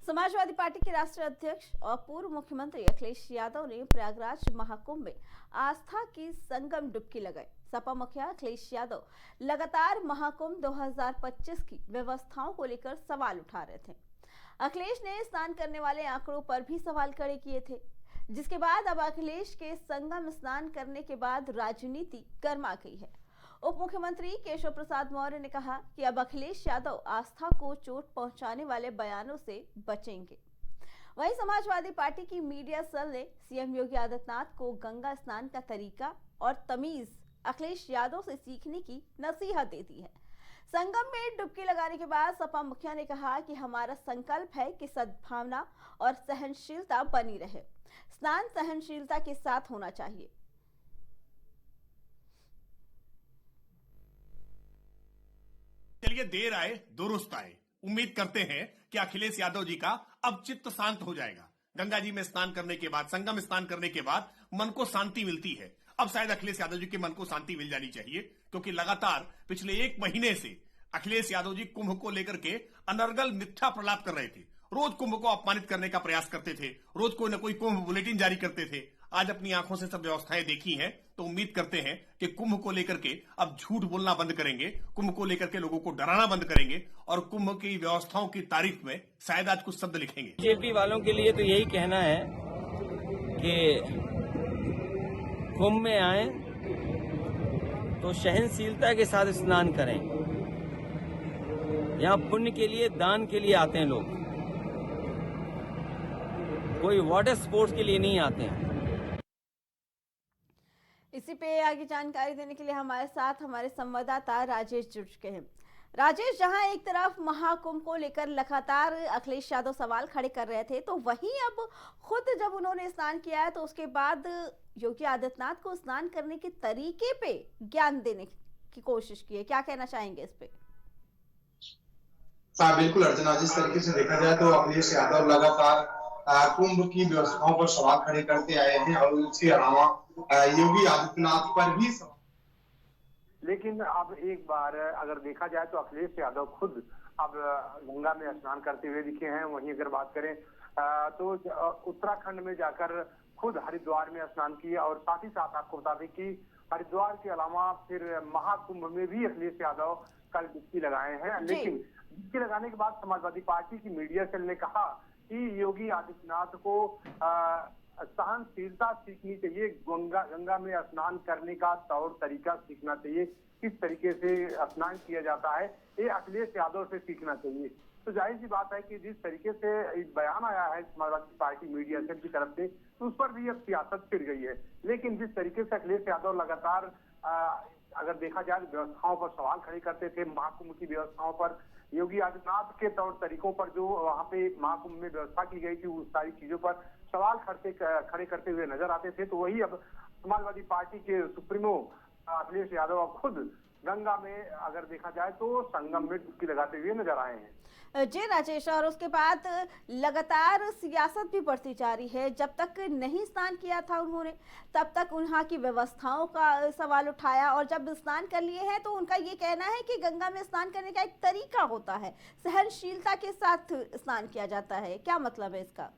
Samajwadi party के राष्ट्रीय अध्यक्ष और पूर्व मुख्यमंत्री अखिलेश यादव ने प्रयागराज महाकुंभ में आस्था की संगम डुबकी लगाई। सपा मुखिया अखिलेश यादव लगातार महाकुंभ 2025 की व्यवस्थाओं को लेकर सवाल उठा रहे थे। अखिलेश ने स्नान करने वाले आंकड़ों पर भी सवाल खड़े किए थे, जिसके बाद अब अखिलेश के संगम स्नान करने के बाद राजनीति गर्मा गई है। उप मुख्यमंत्री केशव प्रसाद मौर्य ने कहा कि अब अखिलेश यादव आस्था को चोट पहुंचाने वाले बयानों से बचेंगे। वहीं समाजवादी पार्टी की मीडिया सेल ने सीएम योगी आदित्यनाथ को गंगा स्नान का तरीका और तमीज अखिलेश यादव से सीखने की नसीहत दे दी है। संगम में डुबकी लगाने के बाद सपा मुखिया ने कहा कि हमारा संकल्प है कि सद्भावना और सहनशीलता बनी रहे। स्नान सहनशीलता के साथ होना चाहिए। चलिए, देर आए दुरुस्त आए। उम्मीद करते हैं कि अखिलेश यादव जी का अब चित्त शांत हो जाएगा। गंगा जी में स्नान करने के बाद, संगम स्नान करने के बाद मन को शांति मिलती है। अब शायद अखिलेश यादव जी के मन को शांति मिल जानी चाहिए, क्योंकि लगातार पिछले 1 महीने से अखिलेश यादव जी कुंभ को लेकर के अनर्गल मिथ्या प्रलाप कर रहे थे। रोज कुंभ को अपमानित करने का प्रयास करते थे, रोज कोई न कोई कुंभ बुलेटिन जारी करते थे। आज अपनी आंखों से सब व्यवस्थाएं देखी हैं, तो उम्मीद करते हैं कि कुंभ को लेकर के अब झूठ बोलना बंद करेंगे, कुंभ को लेकर के लोगों को डराना बंद करेंगे और कुंभ की व्यवस्थाओं की तारीफ में शायद आज कुछ शब्द लिखेंगे। बीजेपी वालों के लिए तो यही कहना है कि कुंभ में आए तो सहनशीलता के साथ स्नान करें। यहाँ पुण्य के लिए, दान के लिए आते हैं लोग, कोई वाटर स्पोर्ट्स के लिए नहीं आते हैं। इसी पे आगे जानकारी देने के लिए हमारे साथ हमारे संवाददाता राजेश जुड़ चुके हैं। राजेश, जहां एक तरफ महाकुंभ को लेकर लगातार अखिलेश यादव सवाल खड़े कर रहे थे, तो वहीं अब खुद जब उन्होंने स्नान किया है तो उसके बाद योगी आदित्यनाथ को स्नान करने के तरीके पे ज्ञान देने की कोशिश की है। क्या कहना चाहेंगे इस पे? हाँ, बिल्कुल अर्चना, जिस तरीके से देखा जाए तो अखिलेश यादव लगातार कुंभ की व्यवस्थाओं पर सवाल खड़े करते आए हैं और उसके अलावा योगी आदित्यनाथ पर भी लेकिन अब एक बार अगर देखा जाए तो अखिलेश यादव खुद अब गंगा में स्नान करते हुए दिखे हैं। वहीं अगर बात करें तो उत्तराखंड में जाकर खुद हरिद्वार में स्नान किया और साथ ही साथ आपको बता दें कि हरिद्वार के अलावा फिर महाकुंभ में भी अखिलेश यादव कल डुबकी लगाए हैं। लेकिन डुबकी लगाने के बाद समाजवादी पार्टी की मीडिया सेल ने कहा कि योगी आदित्यनाथ को सहनशीलता सीखनी चाहिए, गंगा में स्नान करने का तौर तरीका सीखना चाहिए, किस तरीके से स्नान किया जाता है ये अखिलेश यादव से सीखना चाहिए। तो जाहिर सी बात है कि जिस तरीके से एक बयान आया है समाजवादी पार्टी मीडिया सेल की तरफ से, तो उस पर भी अब सियासत छिड़ गई है। लेकिन जिस तरीके से अखिलेश यादव लगातार अगर देखा जाए व्यवस्थाओं पर सवाल खड़े करते थे, महाकुंभ की व्यवस्थाओं पर, योगी आदित्यनाथ के तौर तरीकों पर जो वहां पे महाकुंभ में व्यवस्था की गई थी, उस सारी चीजों पर सवाल खड़े करते हुए नजर आते थे, तो वही अब समाजवादी पार्टी के सुप्रीमो अखिलेश यादव अब खुद गंगा में अगर देखा जाए तो संगम में डुबकी लगाते हुए नजर आए हैं। जी राजेश, और उसके बाद लगातार सियासत भी बढ़ती जा रही है। जब तक नहीं स्नान किया था उन्होंने, तब तक वहाँ की व्यवस्थाओं का सवाल उठाया, और जब स्नान कर लिए हैं तो उनका ये कहना है कि गंगा में स्नान करने का एक तरीका होता है, सहनशीलता के साथ स्नान किया जाता है। क्या मतलब है इसका?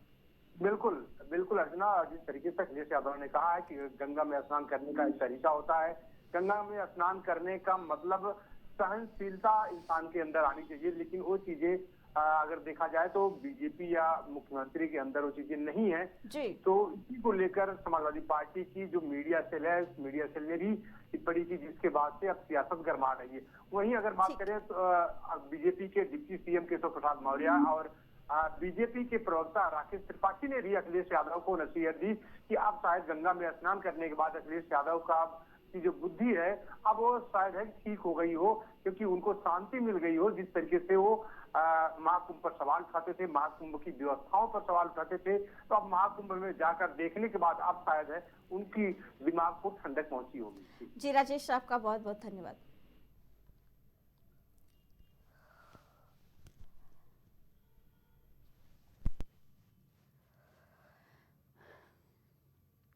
बिल्कुल बिल्कुल अर्चना, जिस तरीके से अखिलेश यादव ने कहा है कि गंगा में स्नान करने का एक तरीका होता है, गंगा में स्नान करने का मतलब सहनशीलता इंसान के अंदर आनी चाहिए। लेकिन वो चीजें अगर देखा जाए तो बीजेपी या मुख्यमंत्री के अंदर वो चीजें नहीं है जी। तो इसी को लेकर समाजवादी पार्टी की जो मीडिया सेल है, उस मीडिया सेल ने भी टिप्पणी की, जिसके बाद से अब सियासत गर्मा रही है। वहीं अगर बात करें तो बीजेपी के डिप्टी सीएम केशव प्रसाद मौर्य और बीजेपी के प्रवक्ता राकेश त्रिपाठी ने भी अखिलेश यादव को नसीहत दी कि अब शायद गंगा में स्नान करने के बाद अखिलेश यादव का की जो बुद्धि है अब वो शायद है ठीक हो गई हो, क्योंकि उनको शांति मिल गई हो। जिस तरीके से वो महाकुंभ पर सवाल उठाते थे, महाकुंभ की व्यवस्थाओं पर सवाल उठाते थे, तो अब महाकुंभ में जाकर देखने के बाद अब शायद है उनकी दिमाग को ठंडक पहुंची होगी। जी राजेश, आपका बहुत बहुत धन्यवाद।